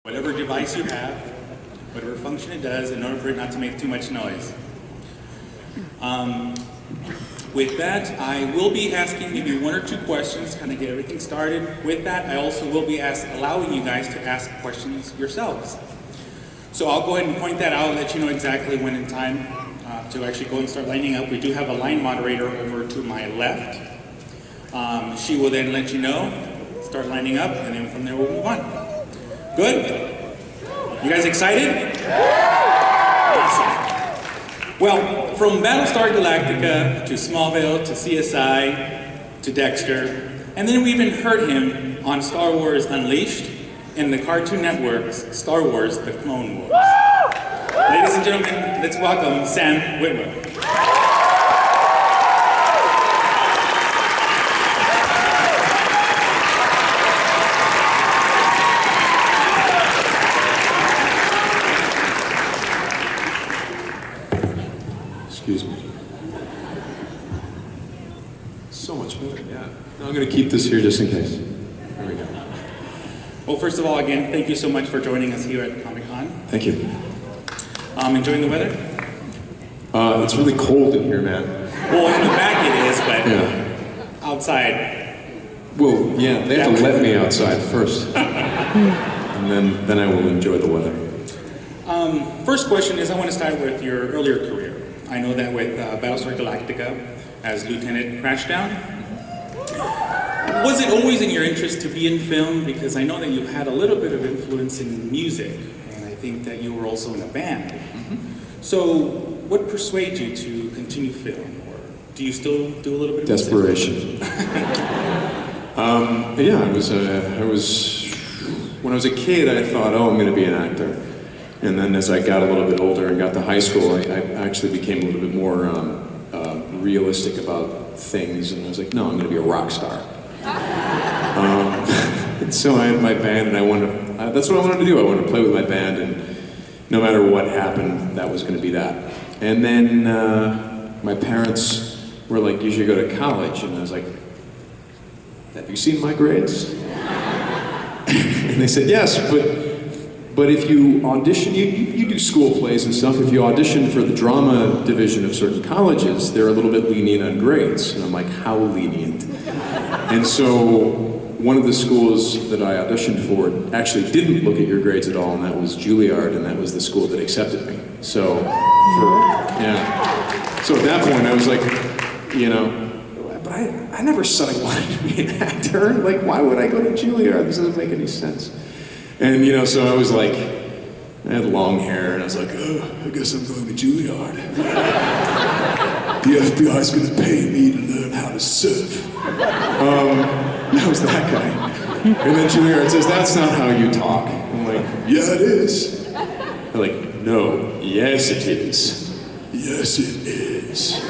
whatever device you have, whatever function it does, in order for it not to make too much noise. With that, I will be asking maybe one or two questions to kind of get everything started. With that, I also will be allowing you guys to ask questions yourselves. So I'll go ahead and point that out and let you know exactly when in time to actually go and start lining up. We do have a line moderator over to my left. She will then let you know, start lining up, and then from there we'll move on. Good? You guys excited? Awesome. Well, from Battlestar Galactica to Smallville to CSI to Dexter, and then we even heard him on Star Wars Unleashed in the Cartoon Network's Star Wars: The Clone Wars. Ladies and gentlemen, let's welcome Sam Witwer. Excuse me. So much better, yeah. I'm going to keep this here just in case. There we go. Well, first of all, again, thank you so much for joining us here at Comic-Con. Thank you. Enjoying the weather? It's really cold in here, man. Well, in the back it is, but yeah. Outside. Well, yeah, they have to let me outside first. And then I will enjoy the weather. First question is, I want to start with your earlier career. I know that with Battlestar Galactica as Lieutenant Crashdown. Was it always in your interest to be in film? Because I know that you had a little bit of influence in music, and I think that you were also in a band. Mm-hmm. So what persuaded you to continue film? Or do you still do a little bit of desperation? Yeah, I was, when I was a kid, I thought, oh, I'm going to be an actor. And then as I got a little bit older and got to high school, I actually became a little bit more realistic about things, and I was like, no, I'm going to be a rock star. And so I had my band, and that's what I wanted to do. I wanted to play with my band, and no matter what happened, that was going to be that. And then my parents were like, you should go to college, and I was like, have you seen my grades? And they said, yes, but if you audition, you do school plays and stuff, if you audition for the drama division of certain colleges, they're a little bit lenient on grades. And I'm like, how lenient? And so one of the schools that I auditioned for actually didn't look at your grades at all, and that was Juilliard, and that was the school that accepted me. So, so at that point I was like, you know, but I never said I wanted to be an actor. Like, why would I go to Juilliard? This doesn't make any sense. And, you know, so I was like, I had long hair, and I was like, oh, I guess I'm going to Juilliard. The FBI's going to pay me to learn how to surf. That was that guy. And then Juilliard says, that's not how you talk. I'm like, yeah, it is. They're like, no, yes, it is. Yes, it is.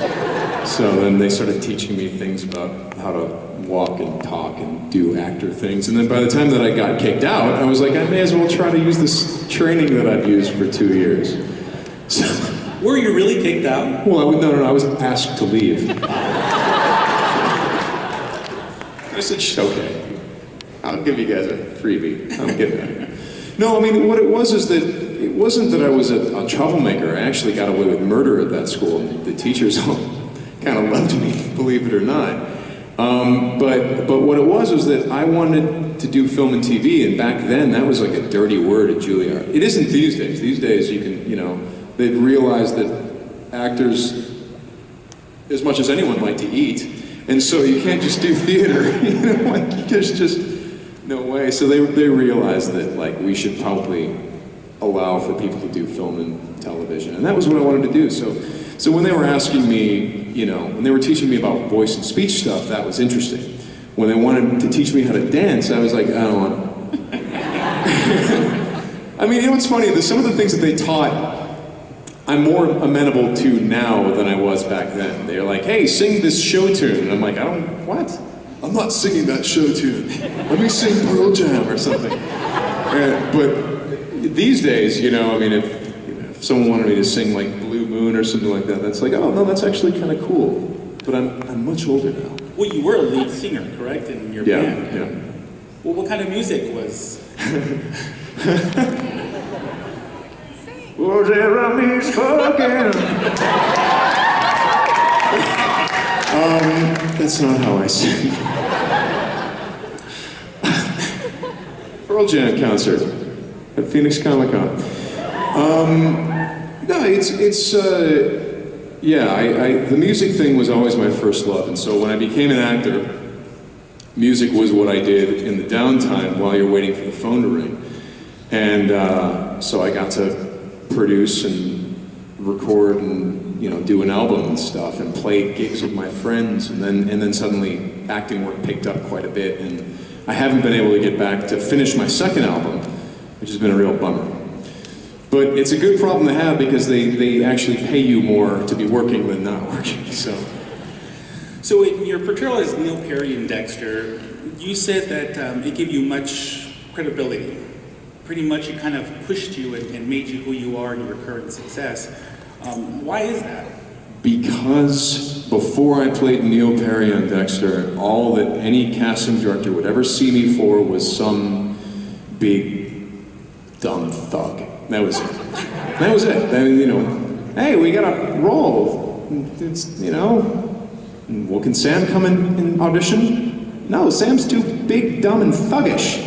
So then they started teaching me things about how to walk and talk and do actor things. And then by the time that I got kicked out, I was like, I may as well try to use this training that I've used for 2 years. So, were you really kicked out? Well, no, I was asked to leave. I said, okay, I'll give you guys a freebie. I'm getting it. No, I mean, what it was is that it wasn't that I was a troublemaker. I actually got away with murder at that school. The teachers all kind of loved me, believe it or not. But what it was that I wanted to do film and TV, and back then that was like a dirty word at Juilliard. It isn't these days. These days you can, you know, they've realized that actors, as much as anyone, like to eat, and so you can't just do theater. You know, like there's just no way. So they realized that like we should probably allow for people to do film and television, and that was what I wanted to do. So when they were asking me, you know, when they were teaching me about voice and speech stuff, that was interesting. When they wanted to teach me how to dance, I was like, I don't want to. I mean, you know what's funny? Some of the things that they taught, I'm more amenable to now than I was back then. They're like, hey, sing this show tune. And I'm like, what? I'm not singing that show tune. Let me sing Pearl Jam or something. But these days, you know, I mean, if someone wanted me to sing like Blue Moon or something like that, that's like, oh no, that's actually kind of cool. But I'm much older now. Well, you were a lead singer, correct, in your band? Yeah. Well, what kind of music was? Was there a misspoken? That's not how I sing. Pearl Jam concert at Phoenix Comic Con. No, the music thing was always my first love, and so when I became an actor, music was what I did in the downtime while you're waiting for the phone to ring. And so I got to produce and record and do an album and stuff and play gigs with my friends, and then suddenly acting work picked up quite a bit, and I haven't been able to get back to finish my second album, which has been a real bummer. But it's a good problem to have because they actually pay you more to be working than not working. So in your portrayal as Neil Perry in Dexter, you said that it gave you much credibility. Pretty much it kind of pushed you and made you who you are in your current success. Why is that? Because before I played Neil Perry on Dexter, all that any casting director would ever see me for was some big, dumb thug. That was it. That was it. Hey, we got a role. It's, well, can Sam come and audition? No, Sam's too big, dumb, and thuggish.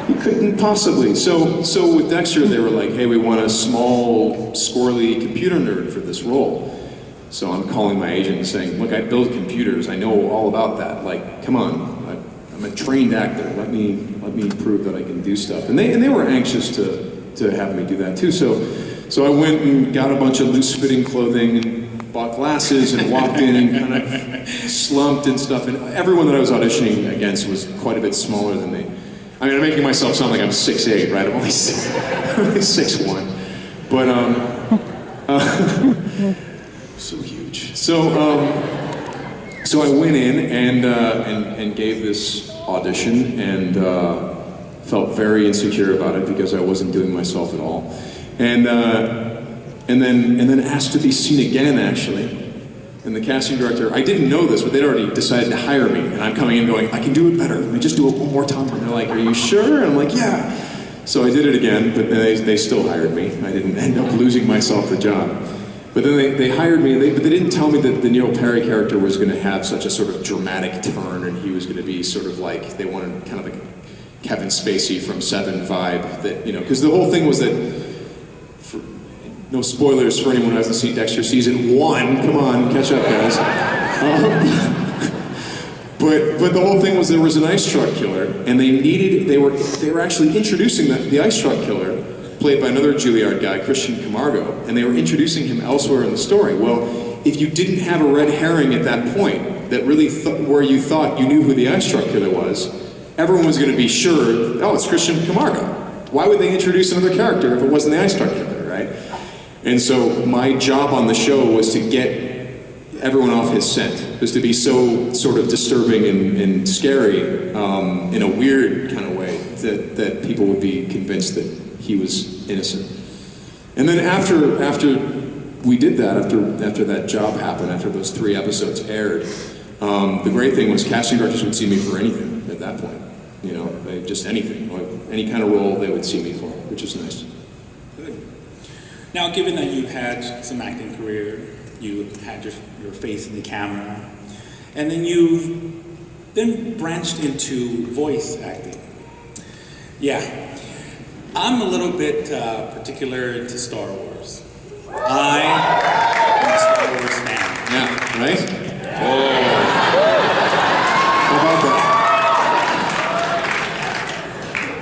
He couldn't possibly. So with Dexter, they were like, hey, we want a small, squirrely computer nerd for this role. So I'm calling my agent and saying, look, I build computers. I know all about that. Like, come on. I'm a trained actor. Let me prove that I can do stuff. And they were anxious to have me do that too. So I went and got a bunch of loose-fitting clothing and bought glasses and walked in and kind of slumped and stuff. And everyone that I was auditioning against was quite a bit smaller than me. I mean, I'm making myself sound like I'm 6'8", right? I'm only 6'1". But, so huge. So I went in and gave this audition and felt very insecure about it because I wasn't doing myself at all. And then asked to be seen again, actually. And the casting director, I didn't know this, but they'd already decided to hire me. And I'm coming in going, I can do it better. Let me just do it one more time. And they're like, are you sure? And I'm like, yeah. So I did it again, but they still hired me. I didn't end up losing myself the job. But then they hired me, but they didn't tell me that the Neil Perry character was going to have such a sort of dramatic turn, and he was going to be sort of like, they wanted kind of like Kevin Spacey from Seven vibe, that, because the whole thing was that, no spoilers for anyone who hasn't seen Dexter season 1. Come on, catch up, guys. But the whole thing was there was an ice truck killer, and they were actually introducing the ice truck killer, played by another Juilliard guy, Christian Camargo, and they were introducing him elsewhere in the story. Well, if you didn't have a red herring at that point, that really where you thought you knew who the ice truck killer was, everyone was going to be sure, oh, it's Christian Camargo. Why would they introduce another character if it wasn't the ice truck killer, right? And so my job on the show was to get everyone off his scent, was to be so sort of disturbing and scary in a weird kind of way that people would be convinced that he was innocent. And then after we did that, after that job happened, after those 3 episodes aired, the great thing was casting directors would see me for anything at that point. Just anything, any kind of role they would see me for, which is nice. Good. Now, given that you've had some acting career, you had your face in the camera, and then you've branched into voice acting. Yeah, I'm a little bit particular to Star Wars. I am a Star Wars fan. Yeah, right? Oh. How about that?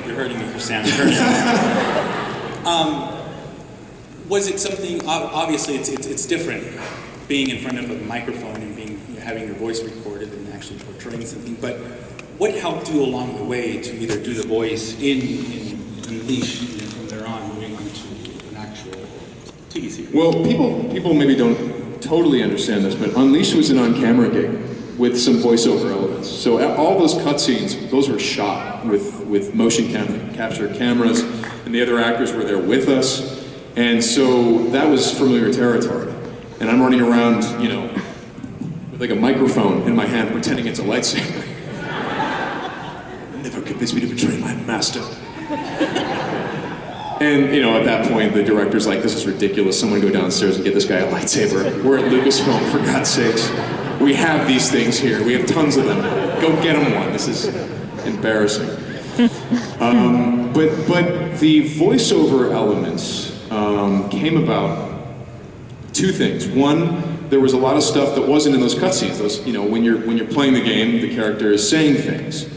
You're hurting me for Sam. Was it something? Obviously, it's different being in front of a microphone and having your voice recorded and actually portraying something. But what helped you along the way to either do the voice in Unleash, and then from there on moving on to an actual TV series? Well, people maybe don't totally understand this, but Unleash was an on-camera gig with some voiceover elements. So all those cutscenes, those were shot with motion capture cameras, and the other actors were there with us. And so that was familiar territory. And I'm running around, with like a microphone in my hand, pretending it's a lightsaber. Never convinced me to betray my master. And, you know, at that point, the director's like, this is ridiculous. Someone go downstairs and get this guy a lightsaber. We're at Lucasfilm, for God's sakes. We have these things here. We have tons of them. Go get him one. This is embarrassing. But the voiceover elements came about two things. One, there was a lot of stuff that wasn't in those cutscenes. Those, you know, when you're playing the game, the character is saying things.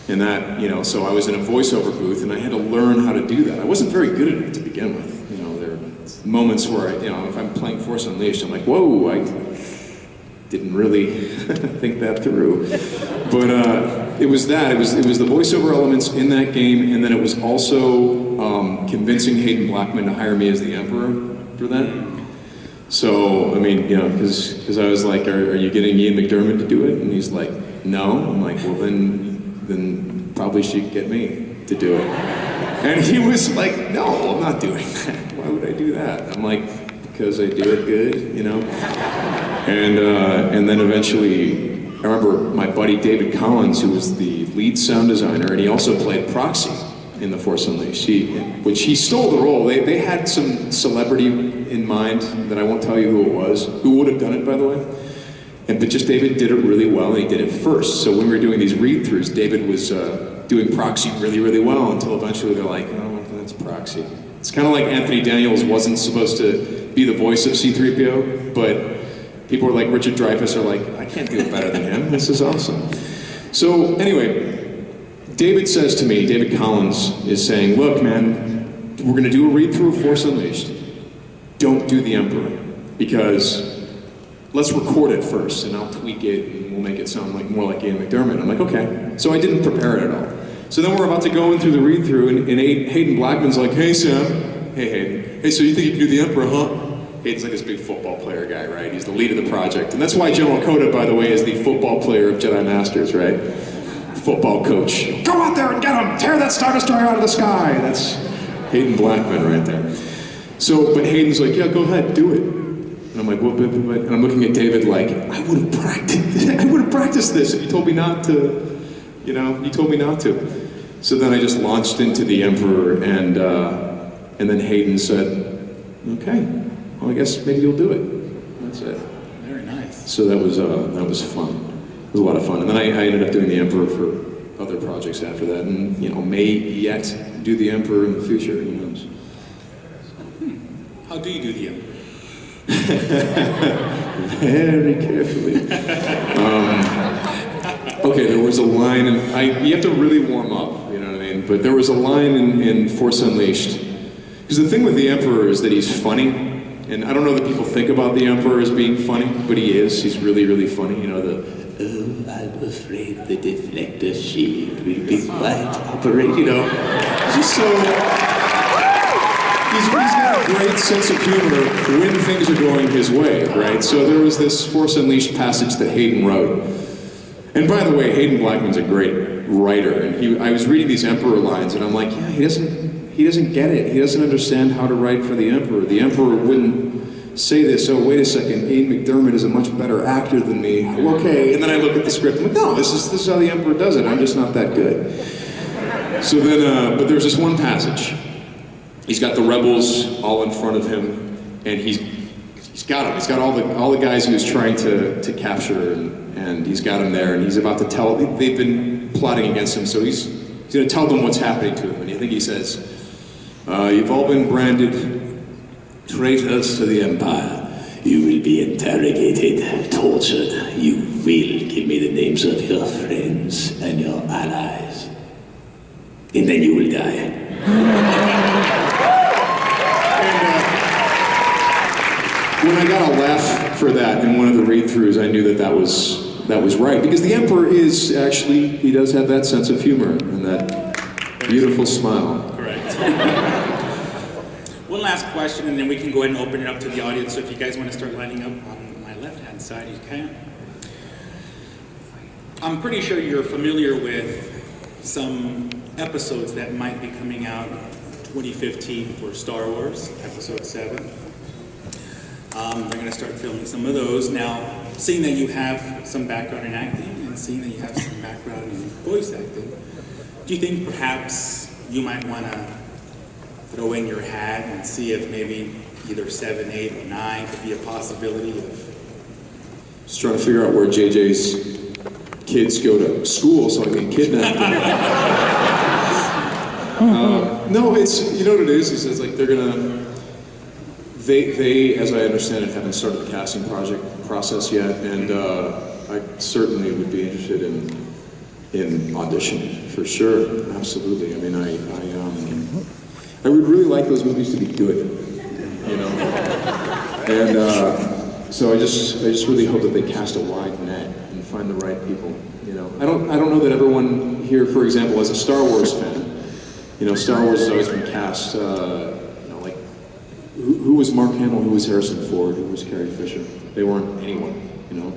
And that, you know, so I was in a voiceover booth and I had to learn how to do that. I wasn't very good at it to begin with. You know, there are moments where I, you know, if I'm playing Force Unleashed, I'm like, whoa, I didn't really think that through. But it was that. It was the voiceover elements in that game, and then it was also convincing Hayden Blackman to hire me as the Emperor for that. So, I mean, you know, because I was like, are you getting Ian McDermott to do it? And he's like, no. I'm like, well, then probably she'd get me to do it. And he was like, no, I'm not doing that. Why would I do that? I'm like, because I do it good, you know? And then eventually, I remember my buddy David Collins, who was the lead sound designer, and he also played Proxy in The Force Unleashed, which he stole the role. They had some celebrity in mind that I won't tell you who it was, who would have done it, by the way. But just David did it really well, and he did it first. So when we were doing these read-throughs, David was doing Proxy really, really well, until eventually they're like, oh, that's Proxy. It's kind of like Anthony Daniels wasn't supposed to be the voice of C-3PO, but people were like, Richard Dreyfuss are like, I can't do it better than him. This is awesome. So anyway, David says to me, David Collins is saying, look, man, we're going to do a read-through of Force Unleashed. Don't do the Emperor, because let's record it first, and I'll tweak it, and we'll make it sound like more like Ian McDermott. I'm like, okay. So I didn't prepare it at all. So then we're about to go in through the read-through, and Hayden Blackman's like, hey, Sam. Hey, Hayden. Hey, so you think you can do the Emperor, huh? Hayden's like this big football player guy, right? He's the lead of the project. And that's why General Coda, by the way, is the football player of Jedi Masters, right? Football coach. Go out there and get him! Tear that Star Destroyer out of the sky! That's Hayden Blackman right there. So, but Hayden's like, yeah, go ahead, do it. And I'm like, well, but, and I'm looking at David like, I would have practiced this if you told me not to, you know, you told me not to. So then I just launched into the Emperor, and then Hayden said, okay, well, I guess maybe you'll do it. That's it. Very nice. So that was fun. It was a lot of fun. And then I ended up doing the Emperor for other projects after that, and, you know, may yet do the Emperor in the future, who knows. How do you do the Emperor? Very carefully. Okay, there was a line, and you have to really warm up, you know what I mean? But there was a line in Force Unleashed. Because the thing with the Emperor is that he's funny, and I don't know that people think about the Emperor as being funny, but he is. He's really, really funny. You know, oh, I'm afraid the deflector shield will be quite operate, you know. He's just so... He's got a great sense of humor when things are going his way, right? So there was this Force Unleashed passage that Hayden wrote. And by the way, Hayden Blackman's a great writer, and I was reading these Emperor lines, and I'm like, yeah, he doesn't get it. He doesn't understand how to write for the Emperor. The Emperor wouldn't say this, oh, wait a second, Ian McDermott is a much better actor than me. Okay, and then I look at the script, I'm like, no, this is how the Emperor does it. I'm just not that good. So then, but there's this one passage. He's got the rebels all in front of him, and he's got them. He's got all the guys he was trying to capture, and he's got them there, and he's about to tell. They've been plotting against him, so he's going to tell them what's happening to him. And I think he says, "You've all been branded traitors to the Empire. You will be interrogated, tortured. You will give me the names of your friends and your allies, and then you will die." When I got a laugh for that in one of the read-throughs, I knew that was right, because the Emperor is actually, he does have that sense of humor and that beautiful smile. Correct. One last question, and then we can go ahead and open it up to the audience. So if you guys want to start lining up on my left-hand side, you can. I'm pretty sure you're familiar with some episodes that might be coming out 2015 for Star Wars, Episode 7. They're going to start filming some of those. Now, seeing that you have some background in acting and seeing that you have some background in voice acting, do you think perhaps you might want to throw in your hat and see if maybe either 7, 8, or 9 could be a possibility of... Just trying to figure out where JJ's kids go to school so I can kidnap them. No, it's, you know what it is it's like they're gonna, they, as I understand it, haven't started the casting process yet, and I certainly would be interested in auditioning, for sure, absolutely. I mean, I would really like those movies to be good, you know? And so I just really hope that they cast a wide net and find the right people, you know? I don't know that everyone here, for example, as a Star Wars fan, you know, Star Wars has always been cast, you know, like, who was Mark Hamill, who was Harrison Ford, who was Carrie Fisher? They weren't anyone, you know?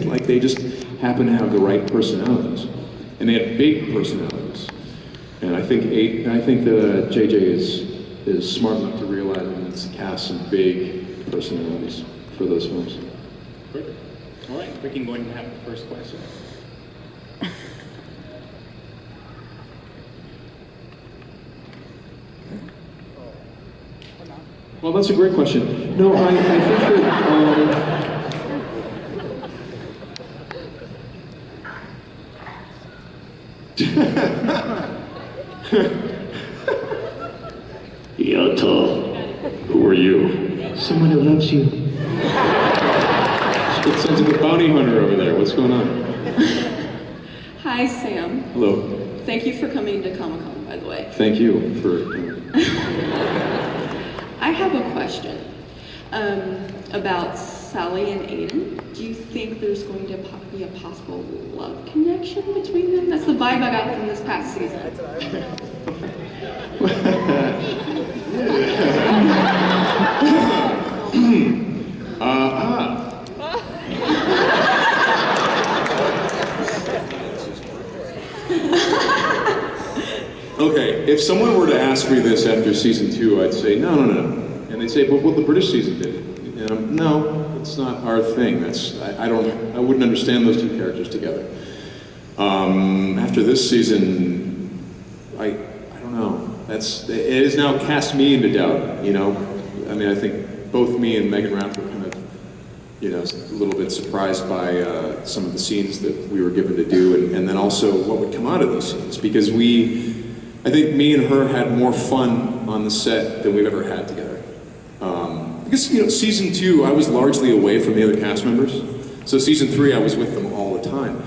Like, they just happened to have the right personalities. And they had big personalities. And I think that JJ is smart enough to realize that he needs to cast some big personalities for those films. Perfect. All right, we can go ahead and have the first question. Well, that's a great question. No, I think that, Yato, who are you? Someone who loves you. it sounds like a bounty hunter over there. What's going on? Hi, Sam. Hello. Thank you for coming to Comic-Con, by the way. Thank you for... I have a question about Sally and Aiden. Do you think there's going to be a possible love connection between them? That's the vibe I got from this past season. Okay, if someone were to ask me this after season 2, I'd say, no. And they'd say, but what the British season did. And no, it's not our thing. I wouldn't understand those two characters together. After this season, I don't know. It has now cast me into doubt, you know? I mean, I think both me and Megan Rapp were kind of, you know, a little bit surprised by some of the scenes that we were given to do, and then also what would come out of those scenes, because I think me and her had more fun on the set than we've ever had together. Because, you know, season 2, I was largely away from the other cast members, so season 3, I was with them all the time.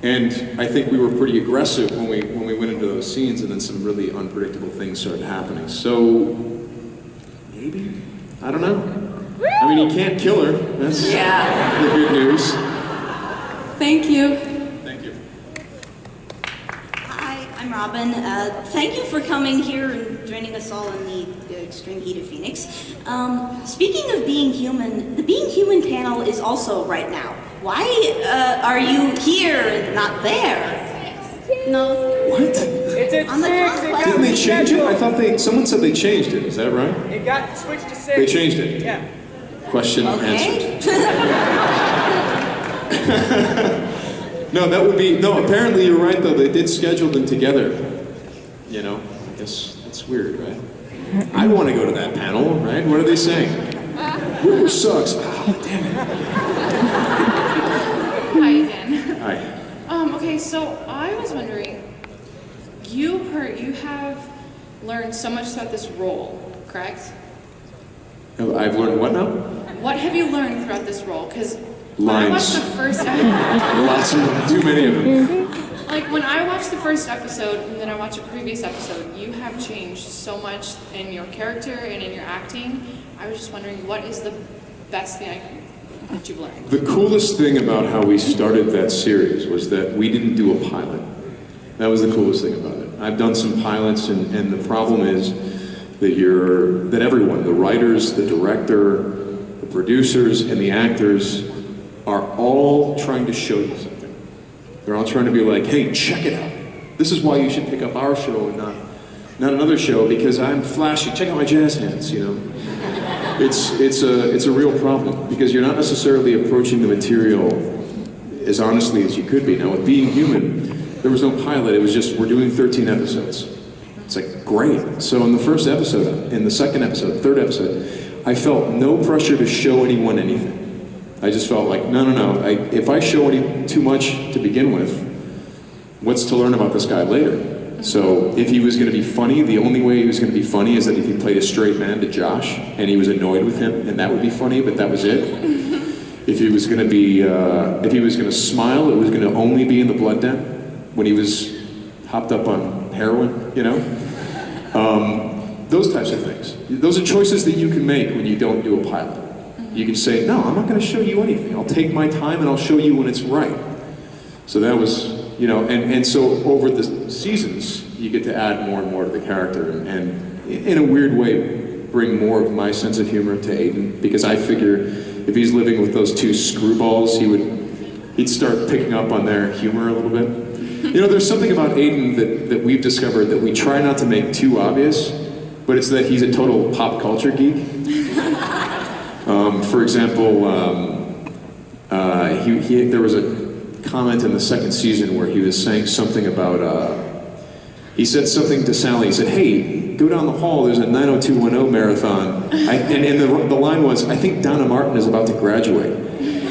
And I think we were pretty aggressive when we went into those scenes, and then some really unpredictable things started happening. So, maybe? I don't know. I mean, you can't kill her. That's the good news. Thank you. Thank you. Hi, I'm Robin. Thank you for coming here and joining us all in the extreme heat of Phoenix. Speaking of being human, the Being Human panel is also right now. Why are you here and not there? No. What? It's at On the 6. clock. Didn't they change it? I thought someone said they changed it. Is that right? It got switched to 6. They changed it. Yeah. Question answered. Okay. No, apparently you're right though, they did schedule them together. You know, I guess that's weird, right? I want to go to that panel, right? What are they saying? Witwer sucks. Oh, damn it. Hi again. Hi. Okay, so I was wondering, you have learned so much about this role, correct? I've learned what now? What have you learned throughout this role? Because when I Lines. watched the first episode, Lots of them, too many of them. like when I watched the first episode and then I watched a previous episode, you have changed so much in your character and in your acting. I was just wondering, what is the best thing that you've learned? The coolest thing about how we started that series was that we didn't do a pilot. That was the coolest thing about it. I've done some pilots, and the problem is that everyone, the writers, the director, the producers, and the actors are all trying to show you something. They're all trying to be like, hey, check it out. This is why you should pick up our show and not another show, because I'm flashy. Check out my jazz hands, you know. It's a real problem, because you're not necessarily approaching the material as honestly as you could be. Now, with Being Human, there was no pilot. It was just, we're doing 13 episodes. It's like, great. So in the first episode, in the second episode, third episode, I felt no pressure to show anyone anything. I just felt like, no. If I show too much to begin with, what's to learn about this guy later? So if he was going to be funny, the only way he was going to be funny is that if he played a straight man to Josh, and he was annoyed with him, and that would be funny, but that was it. If he was going to be, if he was going to smile, it was going to only be in the blood den, when he was hopped up on heroin, you know? Those types of things. Those are choices that you can make when you don't do a pilot. You can say, no, I'm not going to show you anything. I'll take my time and I'll show you when it's right. So that was, you know, and so over the seasons, you get to add more and more to the character, and in a weird way, bring more of my sense of humor to Aiden, because I figure if he's living with those two screwballs, he'd start picking up on their humor a little bit. You know, there's something about Aiden that we've discovered that we try not to make too obvious, but it's that he's a total pop culture geek. For example, there was a comment in the second season where he was saying something about, he said something to Sally, he said, hey, go down the hall, there's a 90210 marathon. And the line was, I think Donna Martin is about to graduate.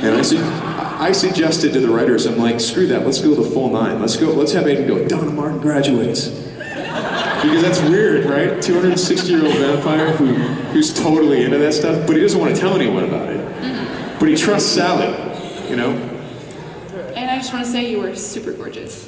And I suggested to the writers, I'm like, screw that, let's go the full 9. Let's have Aiden go, Donna Martin graduates. Because that's weird, right? 260-year-old vampire who's totally into that stuff, but he doesn't want to tell anyone about it. Mm-hmm. But he trusts Sally, you know? And I just want to say you were super gorgeous.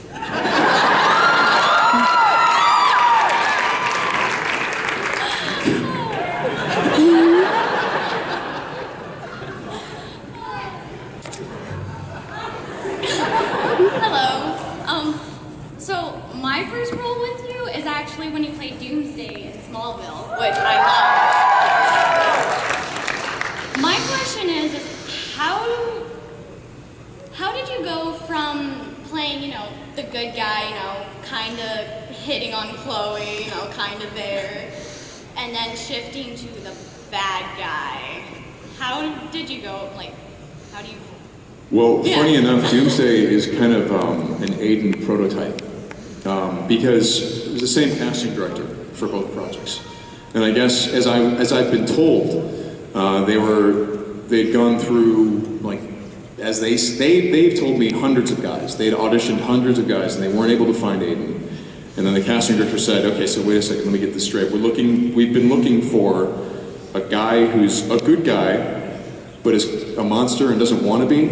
Hello. So my first role with you is actually when you played Doomsday in Smallville, which I love. My question is how did you go from playing, you know, the good guy, you know, kind of hitting on Chloe, you know, kind of there, and then shifting to the bad guy? How did you go, like, how do you... Well, funny enough, Doomsday is kind of an Aiden prototype, because it was the same casting director for both projects. And I guess, as I've been told, they'd gone through, like, as they've told me, hundreds of guys. They'd auditioned hundreds of guys, and they weren't able to find Aiden. And then the casting director said, okay, so wait a second, let me get this straight. We've been looking for a guy who's a good guy, but is a monster and doesn't want to be.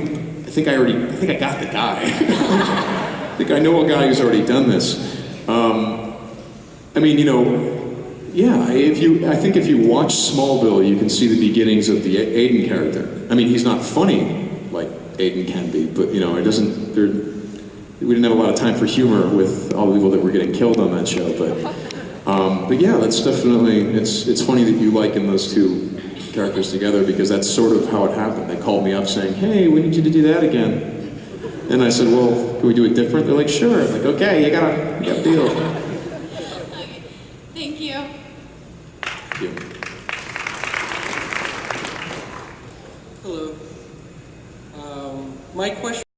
I think I got the guy. I think I know a guy who's already done this. I mean, you know, yeah, I think if you watch Smallville, you can see the beginnings of the Aiden character. I mean, he's not funny like Aiden can be, but you know, we didn't have a lot of time for humor with all the people that were getting killed on that show, but yeah, that's definitely, it's funny that you liken those two characters together, because that's sort of how it happened. They called me up saying, hey, we need you to do that again. And I said, well, can we do it different? They're like, sure. I'm like, okay, you got a deal. Okay. Thank you. Thank you. Hello. My question